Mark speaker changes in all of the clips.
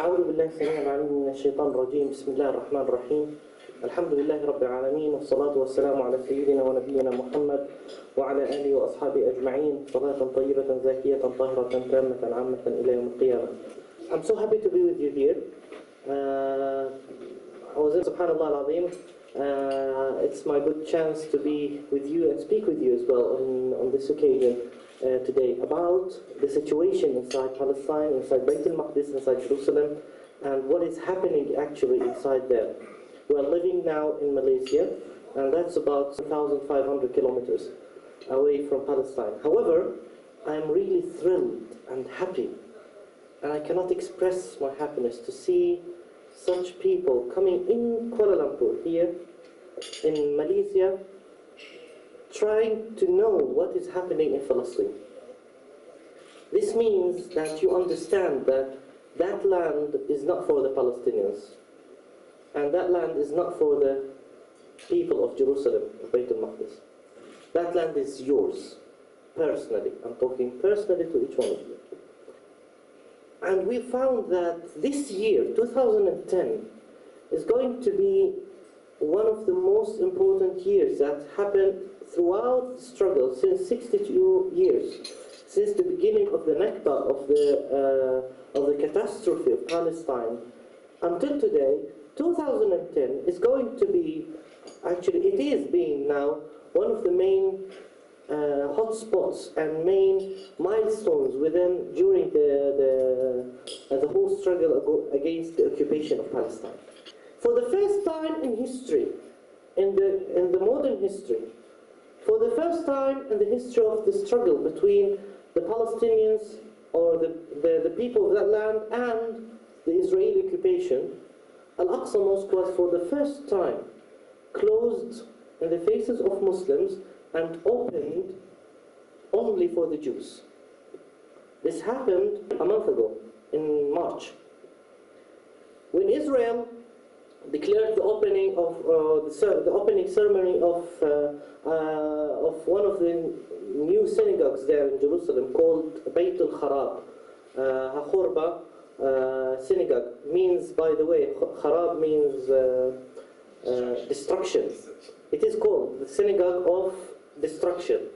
Speaker 1: أعوذ بالله السميع العليم من الشيطان الرجيم. بسم الله الرحمن الرحيم. الحمد لله رب العالمين، والصلاة والسلام على سيدنا ونبينا محمد وعلى آله وأصحابه أجمعين. صلاة طيبة زاكية طاهرة تامة عامة إلى يوم القيامة. I'm so happy to be with you here. Subhanallah al-Azim. It's my good chance to be with you and speak with you as well on this occasion today about the situation inside Palestine, inside Bayt al-Maqdis, inside Jerusalem, and what is happening actually inside there. We are living now in Malaysia, and that's about 1,500 kilometers away from Palestine. However, I am really thrilled and happy, and I cannot express my happiness to see such people coming in Kuala Lumpur, here in Malaysia, trying to know what is happening in Palestine. This means that you understand that that land is not for the Palestinians, and that land is not for the people of Jerusalem, of Bayt al-Maqdis. That land is yours, personally. I'm talking personally to each one of you. And we found that this year, 2010, is going to be one of the most important years that happened throughout the struggle since 62 years, since the beginning of the Nakba, of the catastrophe of Palestine, until today. 2010 is going to be, actually it is being now, one of the main hotspots and main milestones during the whole struggle against the occupation of Palestine. For the first time in history, in the modern history, for the first time in the history of the struggle between the Palestinians or the people of that land and the Israeli occupation, Al-Aqsa Mosque was for the first time closed in the faces of Muslims and opened only for the Jews. This happened a month ago, in March, when Israel declared the opening of the opening ceremony of one of the new synagogues there in Jerusalem, called Bayt al-Kharab, Khurba synagogue. Means, by the way, Kharab means destruction. It is called the synagogue of destruction.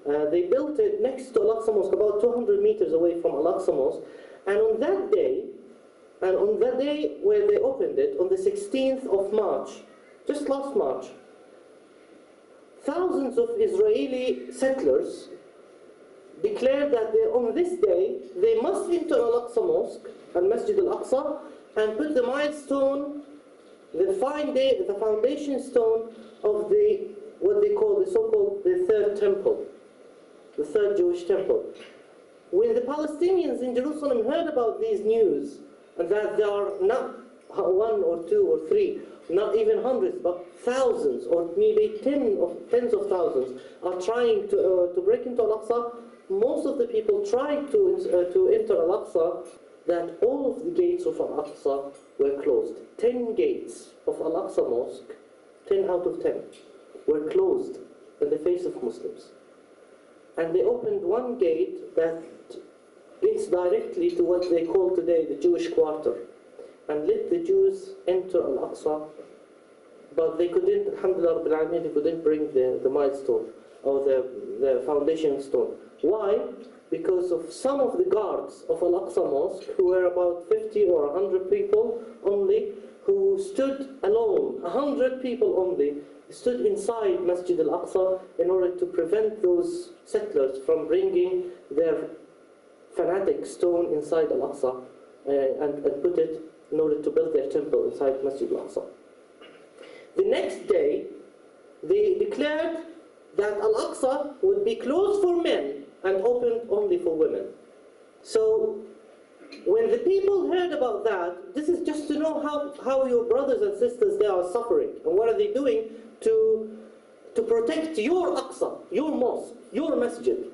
Speaker 1: They built it next to Al-Aqsa Mosque, about 200 meters away from Al-Aqsa Mosque, and on that day where they opened it, on the 16th of March, just last March, thousands of Israeli settlers declared that on this day they must enter Al-Aqsa Mosque and Masjid al Aqsa and put the milestone, the foundation stone of what they call the so-called the third temple, the third Jewish temple. When the Palestinians in Jerusalem heard about these news, and that there are not one or two or three, not even hundreds, but thousands or maybe tens of thousands are trying to break into Al-Aqsa, most of the people trying to enter Al-Aqsa, that all of the gates of Al-Aqsa were closed. 10 gates of Al-Aqsa Mosque, 10 out of 10, were closed in the face of Muslims. And they opened one gate that leads directly to what they call today the Jewish quarter, and let the Jews enter Al-Aqsa, but they couldn't, alhamdulillah rabbil alameen, they couldn't bring the milestone or the foundation stone. Why? Because of some of the guards of Al-Aqsa Mosque, who were about 50 or 100 people only, who stood alone, 100 people only, stood inside Masjid al Aqsa in order to prevent those settlers from bringing their fanatic stone inside Al-Aqsa and put it in order to build their temple inside Masjid al Aqsa. The next day, they declared that Al-Aqsa would be closed for men and opened only for women. So when the people heard about that, this is just to know how your brothers and sisters there are suffering, and what are they doing to protect your Aqsa, your mosque, your masjid.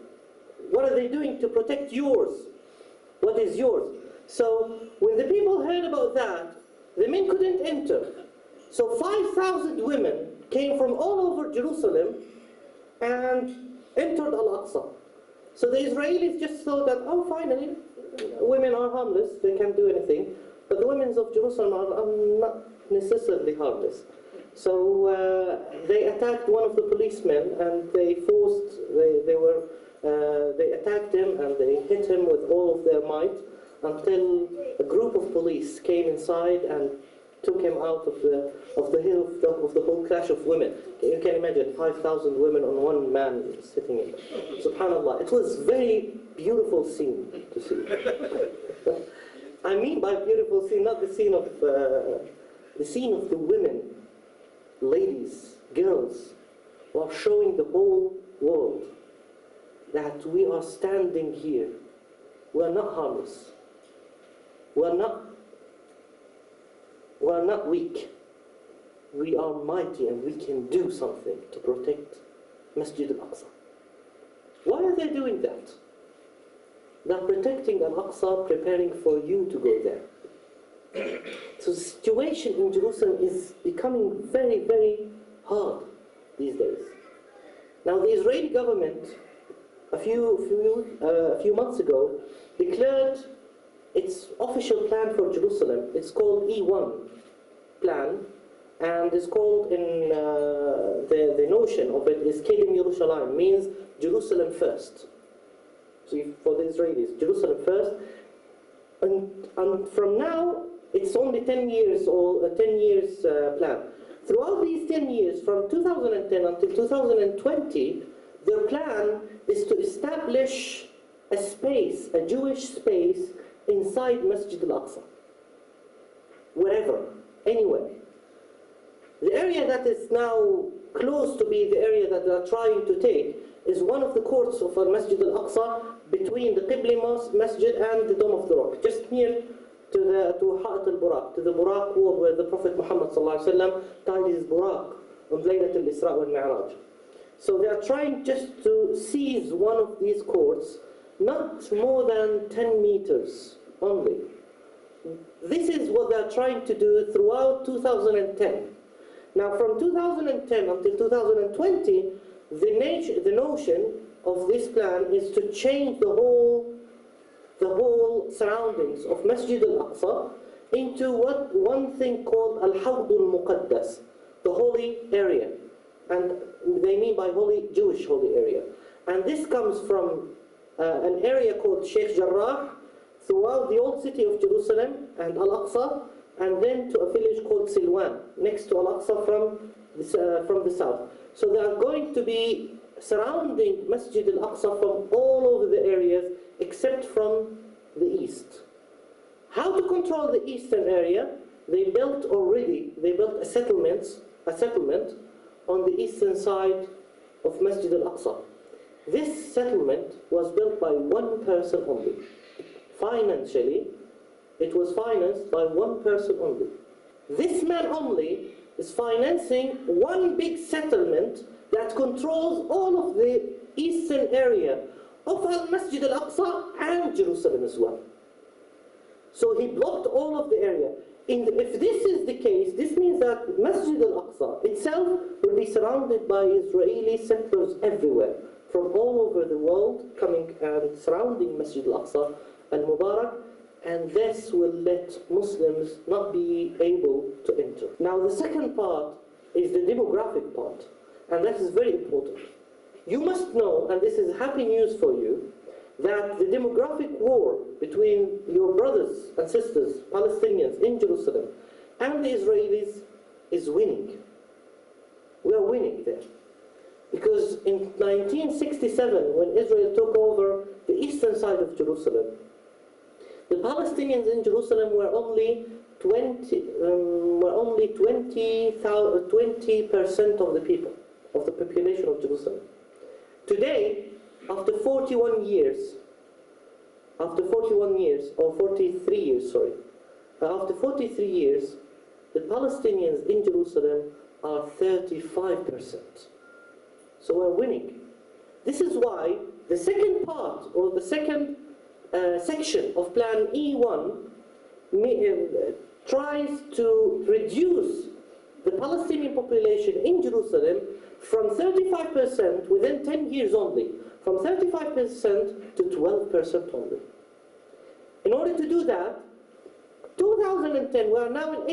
Speaker 1: What are they doing to protect yours? What is yours? So when the people heard about that, the men couldn't enter. So 5,000 women came from all over Jerusalem and entered Al-Aqsa. So the Israelis just thought that, oh, finally, women are harmless, they can't do anything. But the citizens of Jerusalem are not necessarily harmless. So they attacked one of the policemen, and they attacked him and they hit him with all of their might until a group of police came inside and took him out of the whole clash of women. You can imagine 5,000 women on one man sitting in. Subhanallah, it was a very beautiful scene to see. I mean by beautiful scene, not the scene of the women, ladies, girls, who are showing the whole world that we are standing here. We are not harmless. We are not weak. We are mighty, and we can do something to protect Masjid al Aqsa. Why are they doing that? They're protecting Al Aqsa, preparing for you to go there. So the situation in Jerusalem is becoming very, very hard these days. Now the Israeli government, a few months ago, declared its official plan for Jerusalem. It's called E1 plan, and it's called in the notion of it is Kelim Yerushalayim, means Jerusalem first. So for the Israelis, Jerusalem first, and from now it's only 10 years or a 10 years plan. Throughout these 10 years, from 2010 until 2020, their plan is to establish a space, a Jewish space, inside Masjid al Aqsa. Wherever, anywhere. The area that is now close to be the area that they are trying to take is one of the courts of Masjid al Aqsa, between the Qibli Masjid and the Dome of the Rock, just near to Ha'at al-Buraq, to the Buraq wall where the Prophet Muhammad ﷺ tied his Buraq on Laylat al-Isra wal Mi'raj. So they are trying just to seize one of these courts, not more than 10 meters only. This is what they are trying to do throughout 2010. Now from 2010 until 2020, the notion of this plan is to change the whole surroundings of Masjid al Aqsa into one thing called Al-Hawd al-Muqaddas, the holy area. And they mean by holy, Jewish holy area. And this comes from an area called Sheikh Jarrah, throughout the old city of Jerusalem and Al-Aqsa, and then to a village called Silwan, next to Al-Aqsa from the south. So they are going to be surrounding Masjid al-Aqsa from all over the areas except from the east. How to control the eastern area? They built a settlement on the eastern side of Masjid al-Aqsa. This settlement was built by one person only. Financially, it was financed by one person only. This man only is financing one big settlement that controls all of the eastern area of Masjid al Aqsa and Jerusalem as well. So he blocked all of the area. If this is the case, this means that Masjid al Aqsa itself will be surrounded by Israeli settlers everywhere, from all over the world, coming and surrounding Masjid al Aqsa al-Mubarak, and this will let Muslims not be able to enter. Now the second part is the demographic part, and that is very important. You must know, and this is happy news for you, that the demographic war between your brothers and sisters, Palestinians in Jerusalem, and the Israelis is winning. We are winning there. Because in 1967, when Israel took over the eastern side of Jerusalem, the Palestinians in Jerusalem were only 20% of the people, of the population of Jerusalem. Today, after 43 years, the Palestinians in Jerusalem are 35%. So we're winning. This is why the second part, or the second section of Plan E1 tries to reduce the Palestinian population in Jerusalem from 35% within 10 years only, from 35% to 12% only. In order to do that, 2010, we are now in